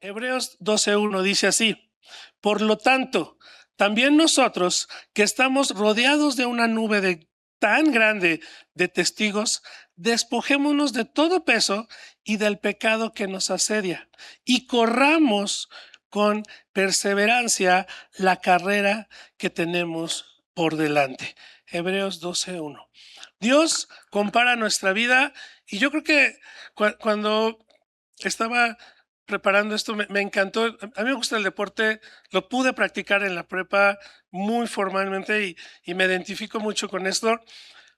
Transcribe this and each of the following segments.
Hebreos 12:1 dice así: por lo tanto, también nosotros que estamos rodeados de una nube tan grande de testigos, despojémonos de todo peso y del pecado que nos asedia y corramos con perseverancia la carrera que tenemos por delante. Hebreos 12:1. Dios compara nuestra vida y yo creo que cuando estaba preparando esto me encantó. A mí me gusta el deporte, lo pude practicar en la prepa muy formalmente y me identifico mucho con esto,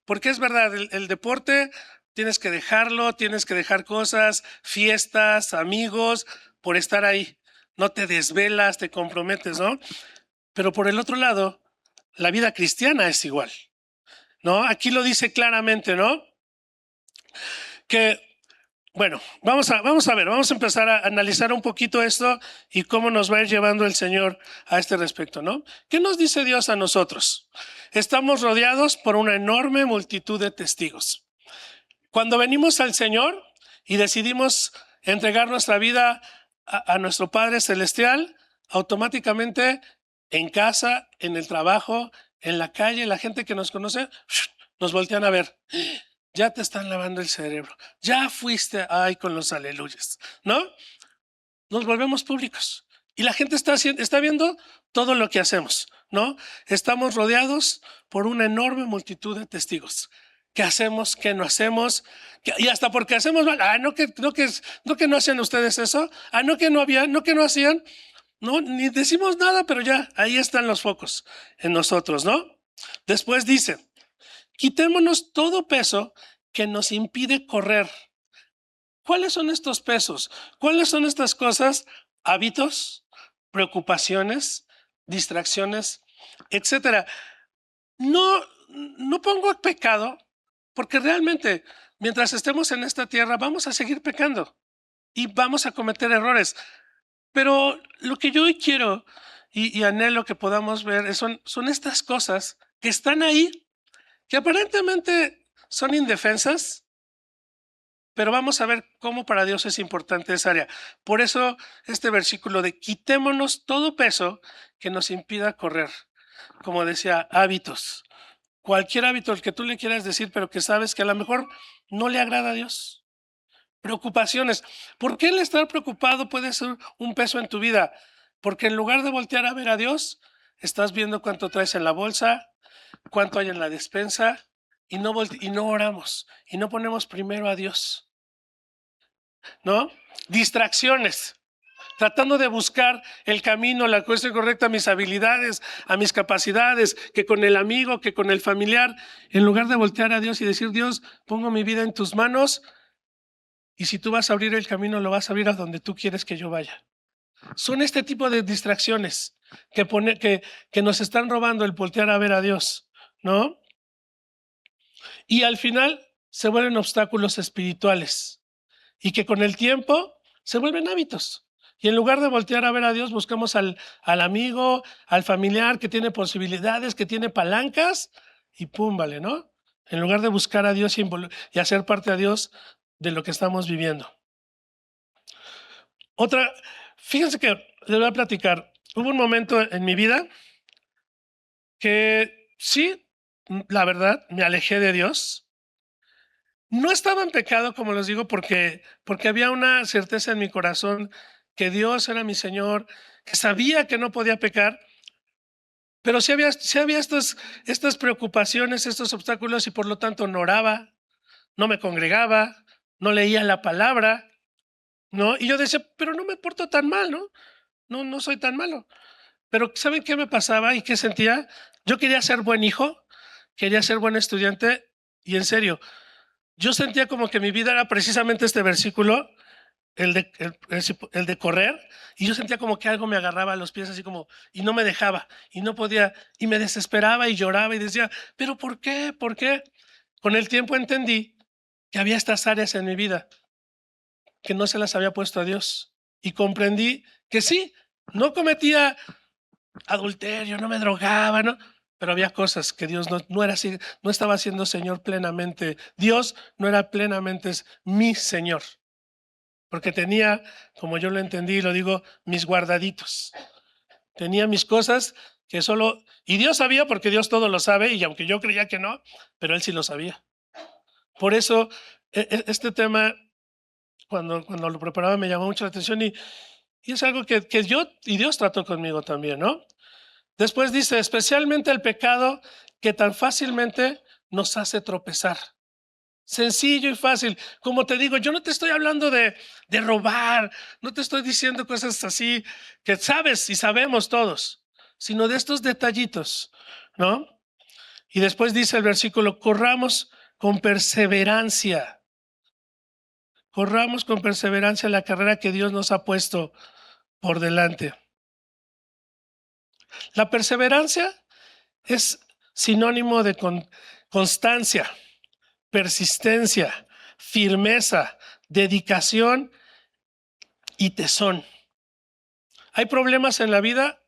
porque es verdad, el deporte tienes que dejarlo, tienes que dejar cosas, fiestas, amigos, por estar ahí. No te desvelas, te comprometes, ¿no? Pero por el otro lado, la vida cristiana es igual, ¿no? Aquí lo dice claramente, ¿no? Que bueno, vamos a empezar a analizar un poquito esto y cómo nos va a ir llevando el Señor a este respecto, ¿no? ¿Qué nos dice Dios a nosotros? Estamos rodeados por una enorme multitud de testigos. Cuando venimos al Señor y decidimos entregar nuestra vida a nuestro Padre Celestial, automáticamente en casa, en el trabajo, en la calle, la gente que nos conoce, nos voltean a ver. Ya te están lavando el cerebro, ya fuiste ahí con los aleluyas, ¿no? Nos volvemos públicos y la gente está viendo todo lo que hacemos, ¿no? Estamos rodeados por una enorme multitud de testigos. ¿Qué hacemos? ¿Qué no hacemos? Y hasta porque hacemos mal. No que no hacen ustedes eso. No que no habían, no que no hacían. No, ni decimos nada, pero ya ahí están los focos en nosotros, ¿no? Después dice: quitémonos todo peso que nos impide correr. ¿Cuáles son estos pesos? ¿Cuáles son estas cosas? Hábitos, preocupaciones, distracciones, etcétera. No pongo pecado porque realmente mientras estemos en esta tierra vamos a seguir pecando y vamos a cometer errores. Pero lo que yo hoy quiero y anhelo que podamos ver son estas cosas que están ahí, que aparentemente son indefensas, pero vamos a ver cómo para Dios es importante esa área. Por eso este versículo de quitémonos todo peso que nos impida correr. Como decía, hábitos. Cualquier hábito el que tú le quieras decir, pero que sabes que a lo mejor no le agrada a Dios. Preocupaciones. ¿Por qué el estar preocupado puede ser un peso en tu vida? Porque en lugar de voltear a ver a Dios, estás viendo cuánto traes en la bolsa, cuánto hay en la despensa, y no oramos, y no ponemos primero a Dios, ¿no? Distracciones, tratando de buscar el camino, la cuestión correcta a mis habilidades, a mis capacidades, que con el amigo, que con el familiar, en lugar de voltear a Dios y decir: Dios, pongo mi vida en tus manos, y si tú vas a abrir el camino, lo vas a abrir a donde tú quieres que yo vaya. Son este tipo de distracciones que nos están robando el voltear a ver a Dios, ¿no? Y al final se vuelven obstáculos espirituales y que con el tiempo se vuelven hábitos. Y en lugar de voltear a ver a Dios, buscamos al amigo, al familiar que tiene posibilidades, que tiene palancas, y pum, vale, ¿no? En lugar de buscar a Dios y hacer parte a Dios de lo que estamos viviendo. Otra, fíjense que les voy a platicar. Hubo un momento en mi vida que sí, la verdad, me alejé de Dios. No estaba en pecado, como les digo, porque había una certeza en mi corazón que Dios era mi Señor, que sabía que no podía pecar, pero sí había estas preocupaciones, estos obstáculos, y por lo tanto no oraba, no me congregaba, no leía la palabra, ¿no? Y yo decía: pero no me porto tan mal, ¿no? No soy tan malo. Pero ¿saben qué me pasaba y qué sentía? Yo quería ser buen hijo, quería ser buen estudiante, y en serio, yo sentía como que mi vida era precisamente este versículo, el de correr, y yo sentía como que algo me agarraba a los pies así como, y no me dejaba, y no podía, y me desesperaba y lloraba y decía: pero ¿por qué? ¿Por qué? Con el tiempo entendí que había estas áreas en mi vida que no se las había puesto a Dios, y comprendí que sí, no cometía adulterio, no me drogaba, ¿no? Pero había cosas que Dios no era así, no estaba siendo Señor plenamente. Dios no era plenamente mi Señor. porque tenía, como yo lo entendí, lo digo, mis guardaditos. Tenía mis cosas que solo... Y Dios sabía, porque Dios todo lo sabe, y aunque yo creía que no, pero Él sí lo sabía. Por eso, este tema, cuando lo preparaba, me llamó mucho la atención y es algo que Dios trató conmigo también, ¿no? Después dice, especialmente el pecado que tan fácilmente nos hace tropezar. Sencillo y fácil. Como te digo, yo no te estoy hablando de robar, no te estoy diciendo cosas así que sabes y sabemos todos, sino de estos detallitos, ¿no? Y después dice el versículo, corramos con perseverancia la carrera que Dios nos ha puesto por delante. La perseverancia es sinónimo de constancia, persistencia, firmeza, dedicación y tesón. Hay problemas en la vida,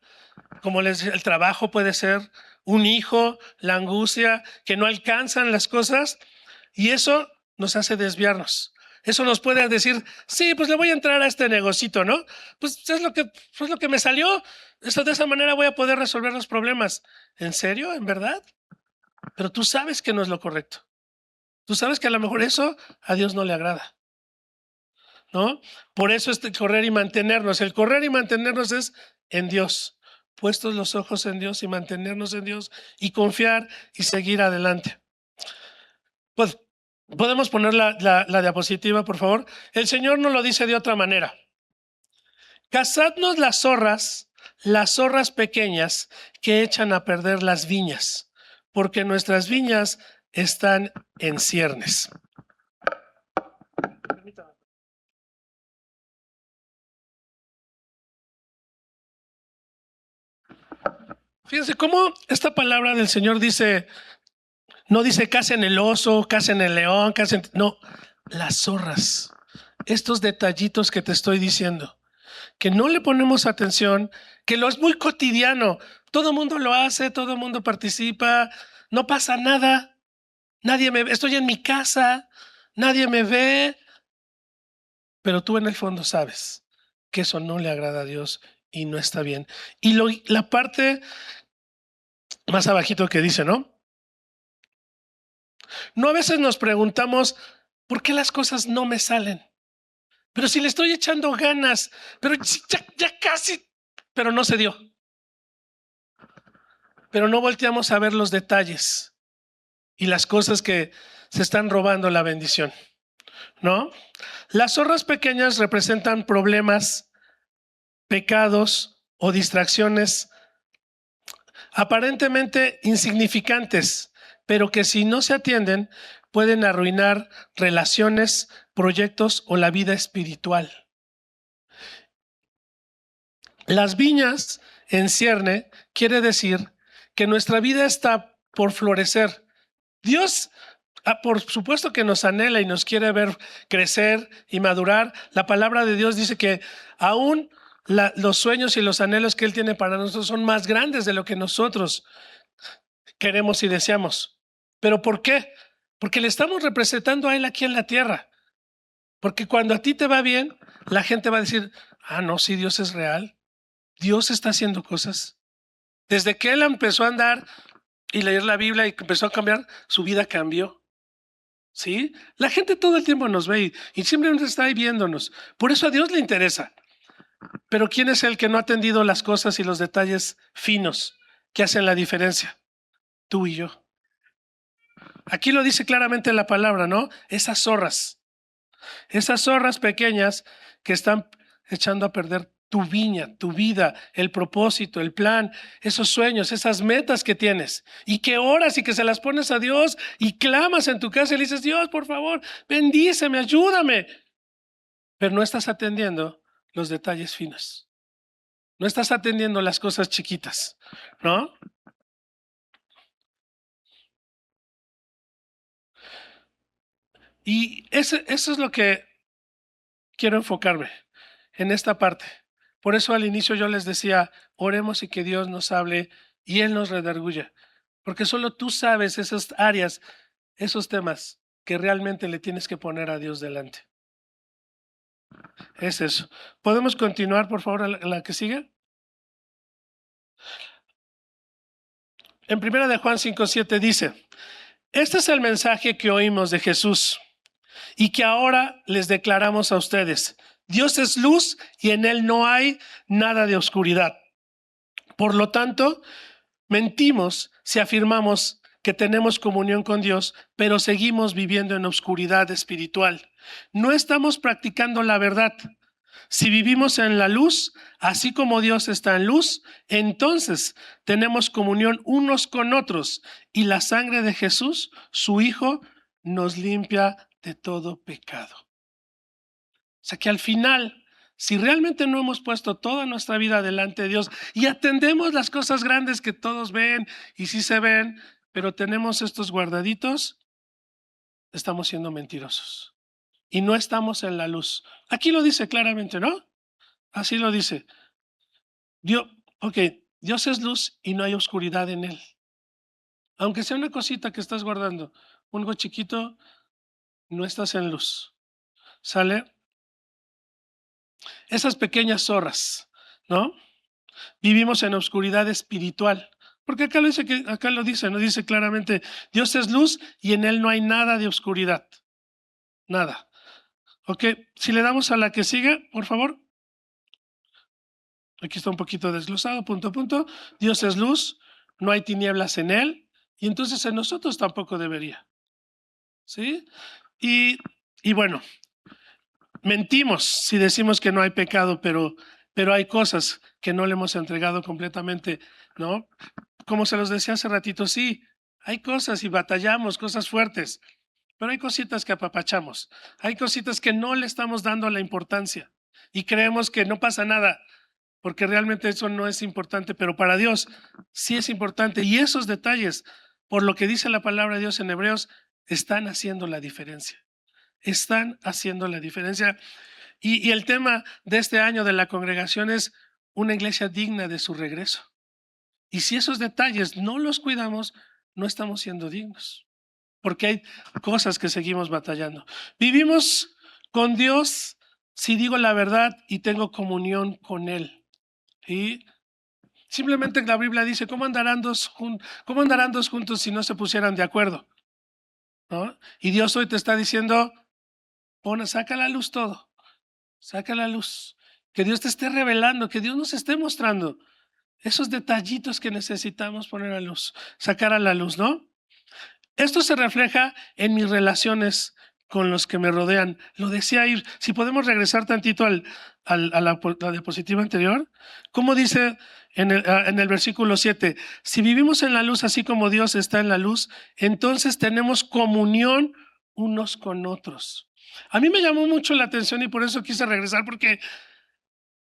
como les decía, el trabajo puede ser, un hijo, la angustia, que no alcanzan las cosas, y eso nos hace desviarnos. Eso nos puede decir, sí, pues le voy a entrar a este negocito, ¿no? Pues es lo que me salió. De esa manera voy a poder resolver los problemas. ¿En serio? ¿En verdad? Pero tú sabes que no es lo correcto. Tú sabes que a lo mejor eso a Dios no le agrada, ¿no? Por eso correr y mantenernos. El correr y mantenernos es en Dios. Puestos los ojos en Dios y mantenernos en Dios y confiar y seguir adelante. Pues podemos poner la diapositiva, por favor. El Señor nos lo dice de otra manera. Cazadnos las zorras pequeñas que echan a perder las viñas, porque nuestras viñas están en ciernes. Fíjense cómo esta palabra del Señor dice, no dice cacen el oso, cacen el león, no, las zorras. Estos detallitos que te estoy diciendo, que no le ponemos atención, que lo es muy cotidiano. Todo el mundo lo hace, todo el mundo participa, no pasa nada. Nadie me ve, estoy en mi casa, nadie me ve. Pero tú en el fondo sabes que eso no le agrada a Dios y no está bien. Y la parte más abajito que dice, ¿no? No, a veces nos preguntamos, ¿por qué las cosas no me salen? Pero si le estoy echando ganas, pero ya casi, pero no se dio. Pero no volteamos a ver los detalles y las cosas que se están robando la bendición, ¿no? Las zorras pequeñas representan problemas, pecados o distracciones aparentemente insignificantes, pero que si no se atienden pueden arruinar relaciones, proyectos o la vida espiritual. Las viñas en cierne quiere decir que nuestra vida está por florecer. Dios, por supuesto que nos anhela y nos quiere ver crecer y madurar. La palabra de Dios dice que aún los sueños y los anhelos que Él tiene para nosotros son más grandes de lo que nosotros queremos y deseamos. ¿Pero por qué? Porque le estamos representando a Él aquí en la tierra. Porque cuando a ti te va bien, la gente va a decir, no, sí, Dios es real. Dios está haciendo cosas. Desde que Él empezó a andar y leer la Biblia y empezó a cambiar, su vida cambió. ¿Sí? La gente todo el tiempo nos ve y siempre está ahí viéndonos. Por eso a Dios le interesa. Pero ¿quién es el que no ha atendido las cosas y los detalles finos que hacen la diferencia? Tú y yo. Aquí lo dice claramente la palabra, ¿no? Esas zorras pequeñas que están echando a perder tu viña, tu vida, el propósito, el plan, esos sueños, esas metas que tienes y que oras y que se las pones a Dios y clamas en tu casa y le dices, Dios, por favor, bendíceme, ayúdame. Pero no estás atendiendo los detalles finos. No estás atendiendo las cosas chiquitas, ¿no? Y eso es lo que quiero enfocarme en esta parte. Por eso al inicio yo les decía, oremos y que Dios nos hable y Él nos redarguya. Porque solo tú sabes esas áreas, esos temas que realmente le tienes que poner a Dios delante. Es eso. ¿Podemos continuar, por favor, a la que sigue? En 1 Juan 5:7 dice, este es el mensaje que oímos de Jesús y que ahora les declaramos a ustedes. Dios es luz y en él no hay nada de oscuridad. Por lo tanto, mentimos si afirmamos que tenemos comunión con Dios, pero seguimos viviendo en oscuridad espiritual. No estamos practicando la verdad. Si vivimos en la luz, así como Dios está en luz, entonces tenemos comunión unos con otros y la sangre de Jesús, su Hijo, nos limpia de todo pecado. O sea que al final, si realmente no hemos puesto toda nuestra vida delante de Dios y atendemos las cosas grandes que todos ven y sí se ven, pero tenemos estos guardaditos, estamos siendo mentirosos y no estamos en la luz. Aquí lo dice claramente, ¿no? Así lo dice. Dios, ok, Dios es luz y no hay oscuridad en él. Aunque sea una cosita que estás guardando, algo chiquito, no estás en luz. ¿Sale? Esas pequeñas zorras, ¿no? Vivimos en oscuridad espiritual. Porque acá lo dice, no dice claramente, Dios es luz y en él no hay nada de oscuridad. Nada. Ok, si le damos a la que sigue, por favor. Aquí está un poquito desglosado, punto a punto. Dios es luz, no hay tinieblas en él, y entonces en nosotros tampoco debería. ¿Sí? Y bueno, mentimos si decimos que no hay pecado, pero hay cosas que no le hemos entregado completamente, ¿no? Como se los decía hace ratito, sí, hay cosas y batallamos, cosas fuertes, pero hay cositas que apapachamos, hay cositas que no le estamos dando la importancia y creemos que no pasa nada, porque realmente eso no es importante, pero para Dios sí es importante. Y esos detalles, por lo que dice la palabra de Dios en Hebreos, están haciendo la diferencia. Están haciendo la diferencia. Y el tema de este año de la congregación es una iglesia digna de su regreso. Y si esos detalles no los cuidamos, no estamos siendo dignos, porque hay cosas que seguimos batallando. Vivimos con Dios si digo la verdad y tengo comunión con Él. Y simplemente la Biblia dice, ¿cómo andarán dos juntos si no se pusieran de acuerdo? ¿No? Y Dios hoy te está diciendo, saca a la luz todo, saca a la luz. Que Dios te esté revelando, que Dios nos esté mostrando esos detallitos que necesitamos poner a luz, sacar a la luz, ¿no? Esto se refleja en mis relaciones con los que me rodean. Lo decía Ir, si podemos regresar tantito a la diapositiva anterior, como dice en el versículo 7, si vivimos en la luz así como Dios está en la luz, entonces tenemos comunión unos con otros. A mí me llamó mucho la atención y por eso quise regresar, porque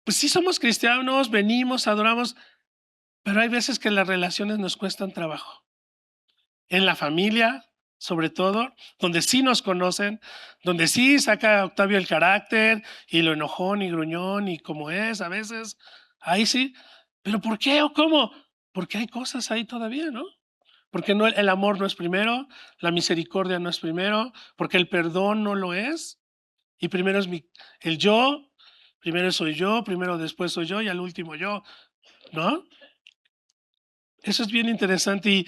pues sí somos cristianos, venimos, adoramos, pero hay veces que las relaciones nos cuestan trabajo. En la familia, sobre todo, donde sí nos conocen, donde sí saca Octavio el carácter y lo enojón y gruñón y como es a veces, ahí sí. ¿Pero por qué o cómo? Porque hay cosas ahí todavía, ¿no? Porque no, el amor no es primero, la misericordia no es primero, porque el perdón no lo es. Y primero es el yo, primero soy yo, primero después soy yo y al último yo, ¿no? Eso es bien interesante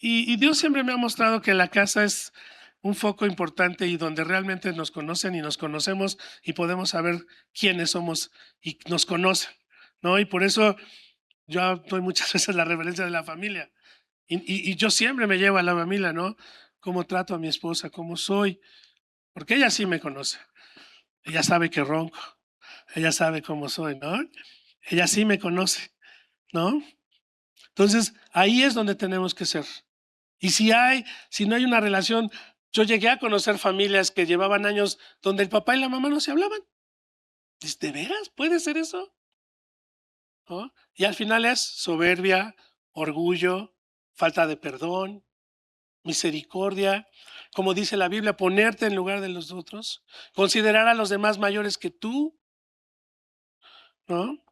y Dios siempre me ha mostrado que la casa es un foco importante y donde realmente nos conocen y nos conocemos y podemos saber quiénes somos y nos conocen, ¿no? Y por eso yo doy muchas veces la reverencia de la familia y yo siempre me llevo a la familia, ¿no? Cómo trato a mi esposa, cómo soy, porque ella sí me conoce, ella sabe que ronco, ella sabe cómo soy, ¿no? Ella sí me conoce, ¿no? Entonces ahí es donde tenemos que ser. Y si no hay una relación, yo llegué a conocer familias que llevaban años donde el papá y la mamá no se hablaban. ¿De veras puede ser eso? ¿No? Y al final es soberbia, orgullo, falta de perdón, misericordia, como dice la Biblia, ponerte en lugar de los otros, considerar a los demás mayores que tú, ¿no?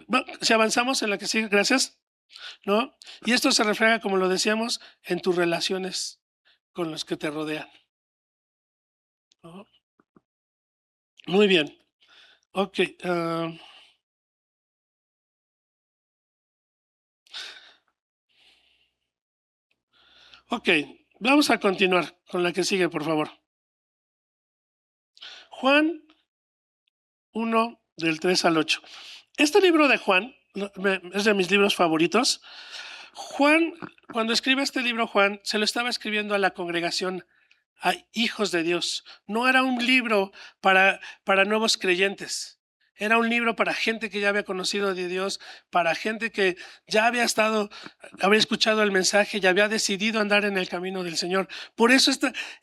Bueno, si avanzamos en la que sigue, gracias, ¿no? Y esto se refleja, como lo decíamos, en tus relaciones con los que te rodean, ¿no? Muy bien. Ok. Ok, vamos a continuar con la que sigue, por favor. Juan 1, del 3 al 8. Este libro de Juan es de mis libros favoritos. Juan, cuando escribe este libro, Juan se lo estaba escribiendo a la congregación, a hijos de Dios. No era un libro para nuevos creyentes. Era un libro para gente que ya había conocido de Dios, para gente que ya había escuchado el mensaje y había decidido andar en el camino del Señor. Por eso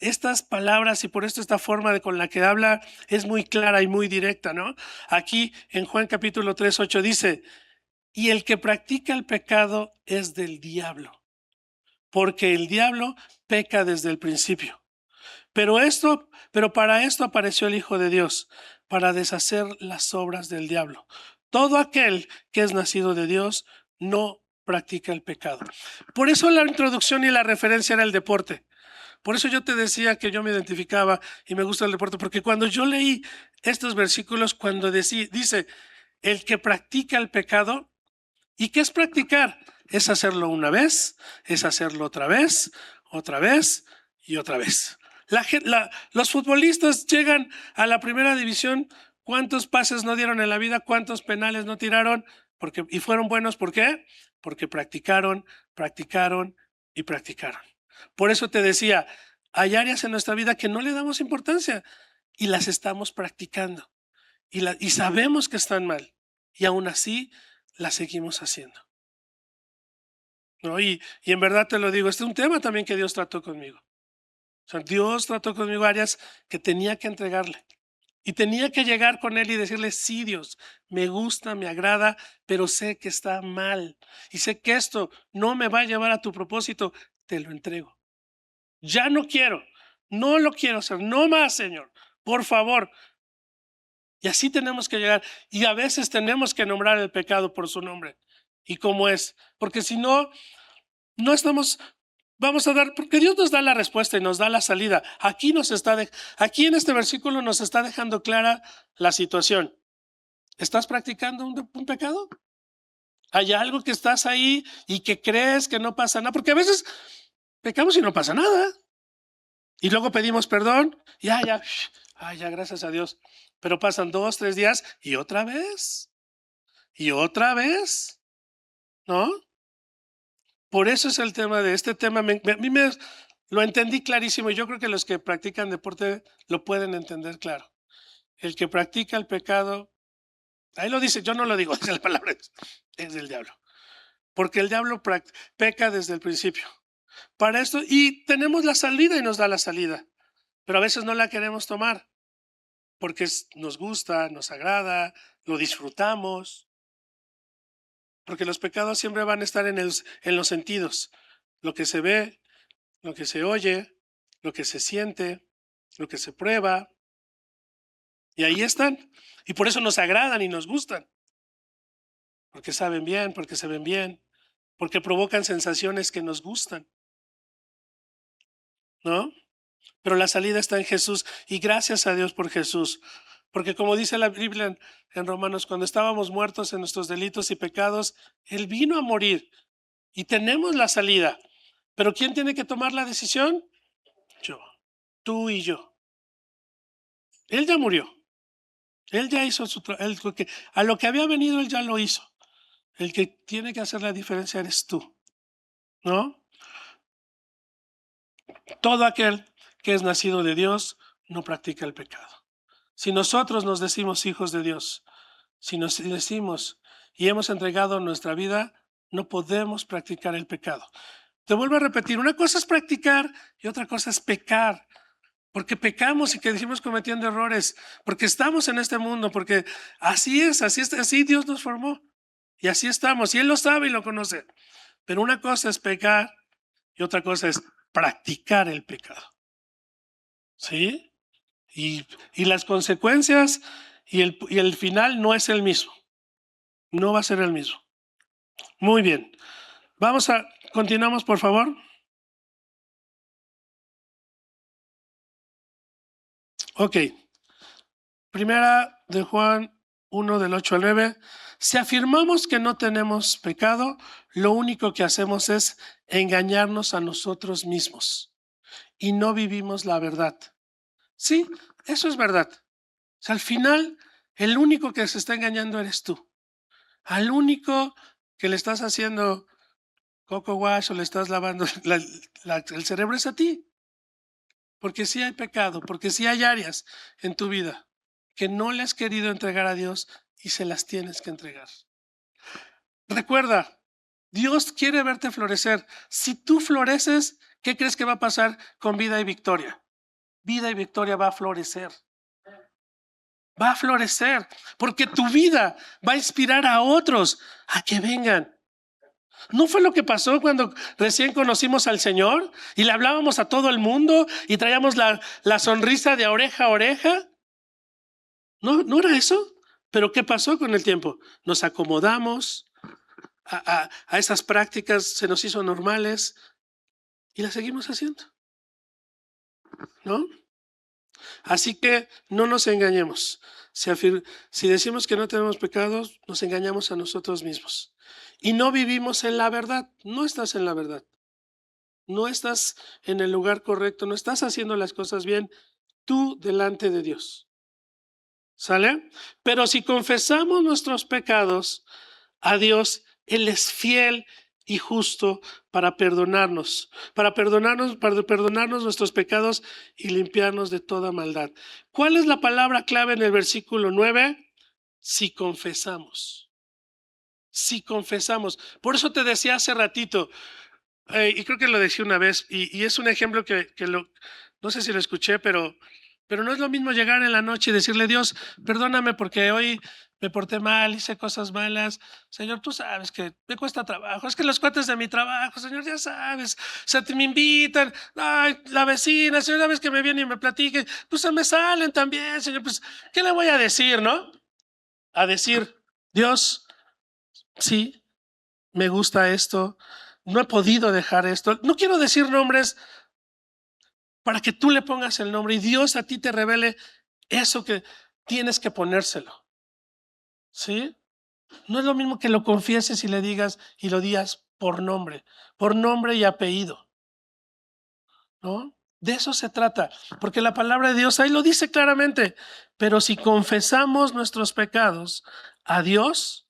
estas palabras y por eso esta forma con la que habla es muy clara y muy directa, ¿no? Aquí en Juan capítulo 3, 8 dice, y el que practica el pecado es del diablo, porque el diablo peca desde el principio. Pero para esto apareció el Hijo de Dios, para deshacer las obras del diablo. Todo aquel que es nacido de Dios no practica el pecado. Por eso la introducción y la referencia era el deporte. Por eso yo te decía que yo me identificaba y me gusta el deporte, porque cuando yo leí estos versículos, cuando dice, el que practica el pecado, ¿y qué es practicar? Es hacerlo una vez, es hacerlo otra vez y otra vez. Los futbolistas llegan a la primera división, ¿cuántos pases no dieron en la vida? ¿Cuántos penales no tiraron? Y fueron buenos, ¿por qué? Porque practicaron, practicaron y practicaron. Por eso te decía, hay áreas en nuestra vida que no le damos importancia y las estamos practicando y sabemos que están mal y aún así las seguimos haciendo, ¿no? Y en verdad te lo digo, este es un tema también que Dios trató conmigo. O sea, Dios trató conmigo áreas que tenía que entregarle y tenía que llegar con Él y decirle, sí, Dios, me gusta, me agrada, pero sé que está mal y sé que esto no me va a llevar a tu propósito, te lo entrego. Ya no quiero, no lo quiero hacer, no más, Señor, por favor. Y así tenemos que llegar. Y a veces tenemos que nombrar el pecado por su nombre y cómo es, porque si no, no estamos, vamos a dar, porque Dios nos da la respuesta y nos da la salida. Aquí en este versículo nos está dejando clara la situación. ¿Estás practicando un pecado? ¿Hay algo que estás ahí y que crees que no pasa nada? Porque a veces pecamos y no pasa nada. Y luego pedimos perdón y ya, gracias a Dios. Pero pasan 2, 3 días y otra vez, ¿no? Por eso es el tema de este tema. A mí lo entendí clarísimo y yo creo que los que practican deporte lo pueden entender claro. El que practica el pecado, ahí lo dice, yo no lo digo, es la palabra, es del diablo. Porque el diablo peca desde el principio. Para esto, y tenemos la salida y nos da la salida, pero a veces no la queremos tomar porque nos gusta, nos agrada, lo disfrutamos, porque los pecados siempre van a estar en los sentidos, lo que se ve, lo que se oye, lo que se siente, lo que se prueba, y ahí están. Y por eso nos agradan y nos gustan, porque saben bien, porque se ven bien, porque provocan sensaciones que nos gustan, ¿no? Pero la salida está en Jesús y gracias a Dios por Jesús. Porque como dice la Biblia en Romanos, cuando estábamos muertos en nuestros delitos y pecados, Él vino a morir y tenemos la salida. Pero ¿quién tiene que tomar la decisión? Yo, tú y yo. Él ya murió. Él ya hizo a lo que había venido, Él ya lo hizo. El que tiene que hacer la diferencia eres tú, ¿no? Todo aquel que es nacido de Dios no practica el pecado. Si nosotros nos decimos hijos de Dios, si nos decimos y hemos entregado nuestra vida, no podemos practicar el pecado. Te vuelvo a repetir, una cosa es practicar y otra cosa es pecar. Porque pecamos y que decimos cometiendo errores, porque estamos en este mundo, porque así Dios nos formó. Y así estamos, y Él lo sabe y lo conoce. Pero una cosa es pecar y otra cosa es practicar el pecado. ¿Sí? Y las consecuencias y el final no es el mismo. No va a ser el mismo. Muy bien. Continuamos, por favor. Ok. Primera de Juan 1 del 8 al 9. Si afirmamos que no tenemos pecado, lo único que hacemos es engañarnos a nosotros mismos y no vivimos la verdad. Sí, eso es verdad. O sea, al final, el único que se está engañando eres tú. Al único que le estás haciendo coco wash o le estás lavando el cerebro es a ti. Porque sí hay pecado, porque sí hay áreas en tu vida que no le has querido entregar a Dios y se las tienes que entregar. Recuerda, Dios quiere verte florecer. Si tú floreces, ¿qué crees que va a pasar con Vida y Victoria? Vida y Victoria va a florecer. Va a florecer porque tu vida va a inspirar a otros a que vengan. ¿No fue lo que pasó cuando recién conocimos al Señor y le hablábamos a todo el mundo y traíamos la sonrisa de oreja a oreja? ¿No era eso? Pero ¿qué pasó con el tiempo? Nos acomodamos a esas prácticas, se nos hizo normales y las seguimos haciendo, ¿no? Así que no nos engañemos. Si decimos que no tenemos pecados, nos engañamos a nosotros mismos. Y no vivimos en la verdad. No estás en la verdad. No estás en el lugar correcto. No estás haciendo las cosas bien tú delante de Dios. ¿Sale? Pero si confesamos nuestros pecados a Dios, Él es fiel y justo para perdonarnos nuestros pecados y limpiarnos de toda maldad. ¿Cuál es la palabra clave en el versículo 9? Si confesamos. Si confesamos. Por eso te decía hace ratito, y creo que lo decía una vez, y es un ejemplo no sé si lo escuché, pero no es lo mismo llegar en la noche y decirle, Dios, perdóname porque hoy me porté mal, hice cosas malas. Señor, tú sabes que me cuesta trabajo. Es que los cuates de mi trabajo, Señor, ya sabes. O sea, me invitan. Ay, la vecina, Señor, sabes que me viene y me platique. Pues se me salen también, Señor. Pues, ¿qué le voy a decir, no? A decir, Dios, sí, me gusta esto. No he podido dejar esto. No quiero decir nombres para que tú le pongas el nombre y Dios a ti te revele eso que tienes que ponérselo. ¿Sí? No es lo mismo que lo confieses y le digas y lo digas por nombre y apellido, ¿no? De eso se trata, porque la palabra de Dios ahí lo dice claramente. Pero si confesamos nuestros pecados a Dios,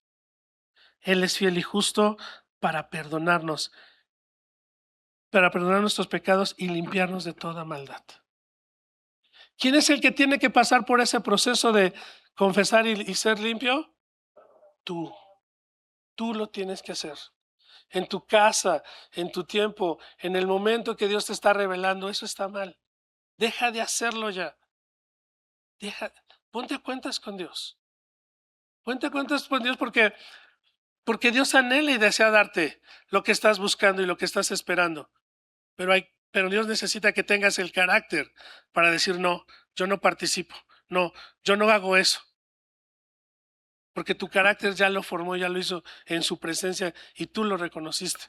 Él es fiel y justo para perdonarnos nuestros pecados y limpiarnos de toda maldad. ¿Quién es el que tiene que pasar por ese proceso de confesar y ser limpio? Tú. Tú lo tienes que hacer. En tu casa, en tu tiempo, en el momento que Dios te está revelando, eso está mal. Deja de hacerlo ya. Ponte a cuentas con Dios. Ponte a cuentas con Dios porque Dios anhela y desea darte lo que estás buscando y lo que estás esperando. Pero Dios necesita que tengas el carácter para decir, no, yo no participo. No, yo no hago eso. Porque tu carácter ya lo formó, ya lo hizo en su presencia y tú lo reconociste.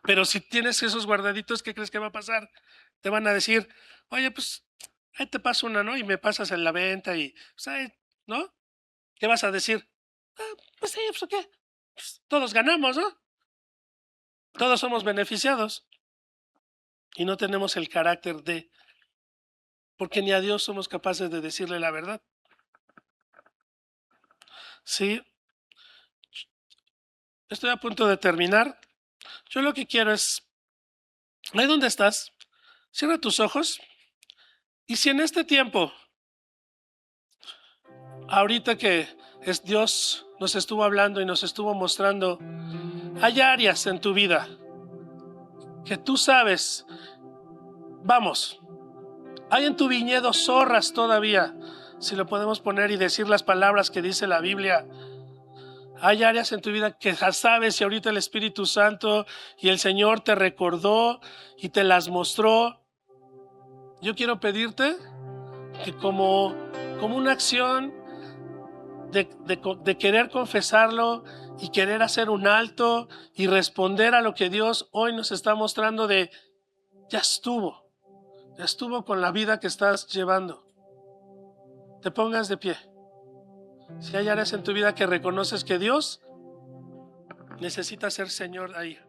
Pero si tienes esos guardaditos, ¿qué crees que va a pasar? Te van a decir, oye, pues ahí te paso una, ¿no? Y me pasas en la venta y, pues, ahí, ¿no? ¿Qué vas a decir? Ah, pues sí, pues ¿qué? Pues, todos ganamos, ¿no? Todos somos beneficiados y no tenemos el carácter porque ni a Dios somos capaces de decirle la verdad. Sí, estoy a punto de terminar. Yo lo que quiero es, ahí donde estás, cierra tus ojos y si en este tiempo, ahorita que Dios nos estuvo hablando y nos estuvo mostrando, hay áreas en tu vida que tú sabes, vamos, hay en tu viñedo zorras todavía, si lo podemos poner y decir las palabras que dice la Biblia. Hay áreas en tu vida que ya sabes y ahorita el Espíritu Santo y el Señor te recordó y te las mostró. Yo quiero pedirte que como una acción de querer confesarlo y querer hacer un alto y responder a lo que Dios hoy nos está mostrando ya estuvo con la vida que estás llevando. Te pongas de pie. Si hay áreas en tu vida que reconoces que Dios necesita ser Señor ahí,